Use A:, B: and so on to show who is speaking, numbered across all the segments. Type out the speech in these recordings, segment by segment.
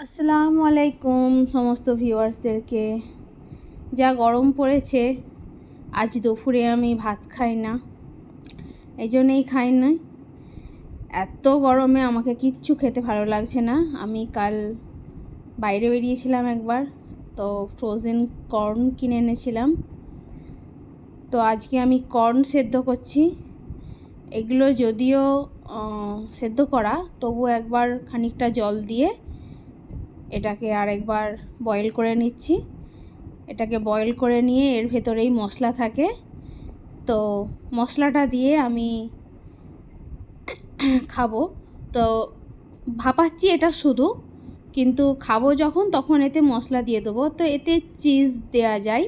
A: আসসালামু আলাইকুম সমস্ত ভিউয়ার্সদেরকে। যা গরম পড়েছে, আজ দুপুরে আমি ভাত খাই না, এই জন্যেই খাই না। এত গরমে আমাকে কিচ্ছু খেতে ভালো লাগছে না। আমি কাল বাইরে বেরিয়েছিলাম একবার, তো ফ্রোজেন কর্ন কিনে এনেছিলাম। তো আজকে আমি কর্ন সেদ্ধ করছি। এগুলো যদিও সেদ্ধ করা, তবু একবার খানিকটা জল দিয়ে এটাকে আরেকবার বয়েল করে নিচ্ছি। এটাকে বয়েল করে নিয়ে এর ভেতরেই মশলা থাকে, তো মশলাটা দিয়ে আমি খাবো। তো ভাপাচ্ছি এটা শুধু, কিন্তু খাবো যখন তখন এতে মশলা দিয়ে দেবো। তো এতে চিজ দেয়া যায়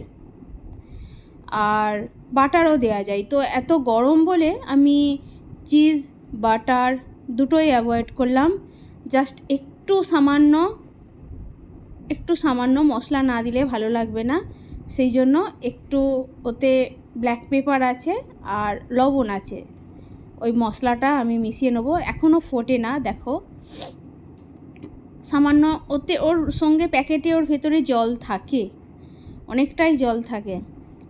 A: আর বাটারও দেয়া যায়। তো এত গরম বলে আমি চিজ বাটার দুটোই অ্যাভয়েড করলাম। জাস্ট একটু সামান্য মশলা না দিলে ভালো লাগবে না, সেই জন্য একটু ওতে ব্ল্যাক পেপার আছে আর লবণ আছে, ওই মশলাটা আমি মিশিয়ে নেবো। এখনও ফোটে না, দেখো সামান্য ওতে ওর সঙ্গে প্যাকেটে ওর ভেতরে জল থাকে, অনেকটাই জল থাকে।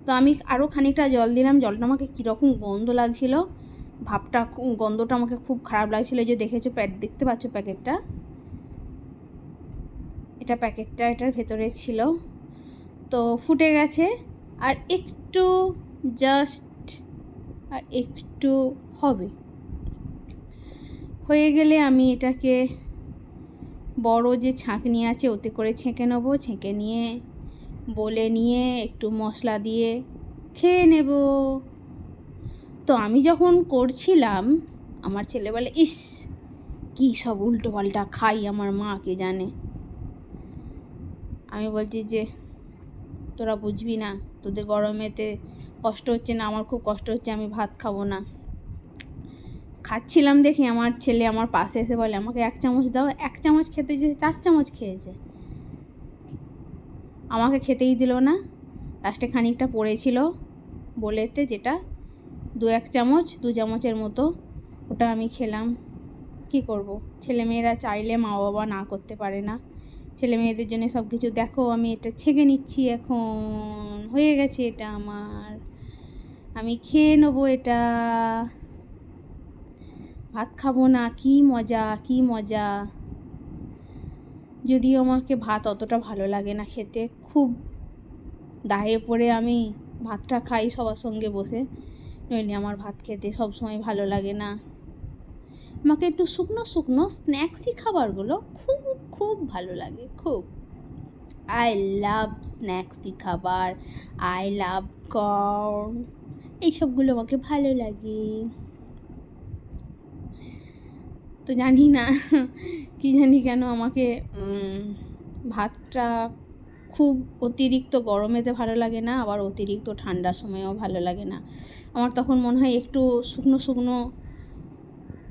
A: তো আমি আরও খানিকটা জল দিলাম। জলটা আমাকে কীরকম গন্ধ লাগছিল, ভাবটা গন্ধটা আমাকে খুব খারাপ লাগছিলো। যে দেখেছো দেখতে পাচ্ছ প্যাকেটটা, প্যাকেটটা এটার ভেতরে ছিল। তো ফুটে গেছে, আর একটু হবে। হয়ে গেলে আমি এটাকে বড় যে ছাঁকনি আছে ওতে করে ছেঁকে নেবো। ছেঁকে নিয়ে বলে নিয়ে একটু মশলা দিয়ে খেয়ে নেব। তো আমি যখন করছিলাম, আমার ছেলে বলে, ইস কী সব উল্টো পাল্টা খাই, আমার মা কে জানে। আমি বলছি যে তোরা বুঝবি না, তোদের গরমেতে কষ্ট হচ্ছে না, আমার খুব কষ্ট হচ্ছে, আমি ভাত খাবো না। খাচ্ছিলাম দেখে আমার ছেলে আমার পাশে এসে বলে, আমাকে 1 চামচ দাও। 1 চামচ খেতে যে 4 চামচ খেয়েছে, আমাকে খেতেই দিল না। লাস্টে খানিকটা পড়েছিল বলেতে, যেটা 2 চামচের মতো, ওটা আমি খেলাম। কি করব, ছেলেমেয়েরা চাইলে মা বাবা না করতে পারে না। ছেলে মেয়েদের জন্য সব কিছু। দেখো আমি এটা ছেঁকে নিচ্ছি, এখন হয়ে গেছে এটা আমার, আমি খেয়ে নেবো এটা। ভাত খাবো না, কি মজা। যদিও আমাকে ভাত অতটা ভালো লাগে না খেতে, খুব দাহে পড়ে আমি ভাতটা খাই সবার সঙ্গে বসে, নইলে আমার ভাত খেতে সবসময় ভালো লাগে না। আমাকে একটু শুকনো স্ন্যাক্সি খাবারগুলো খুব ভালো লাগে, খুব। আই লাভ স্ন্যাক্সি খাবার, আই লাভ কর্ন, এইসবগুলো আমাকে ভালো লাগে। তো জানি না কি জানি কেন আমাকে ভাতটা খুব অতিরিক্ত গরমেতে ভালো লাগে না, আবার অতিরিক্ত ঠান্ডার সময়ও ভালো লাগে না। আমার তখন মনে হয় একটু শুকনো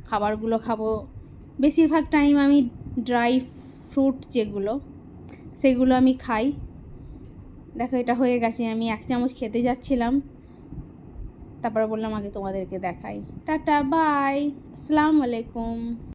A: খাবারগুলো খাবো। বেশিরভাগ টাইম আমি ড্রাই ফ্রুট যেগুলো, সেগুলো আমি খাই। দেখো এটা হয়ে গেছে, আমি 1 চামচ খেতে যাচ্ছিলাম, তারপরে বললাম আগে তোমাদেরকে দেখাই। টাটা, বাই, আসসালামু আলাইকুম।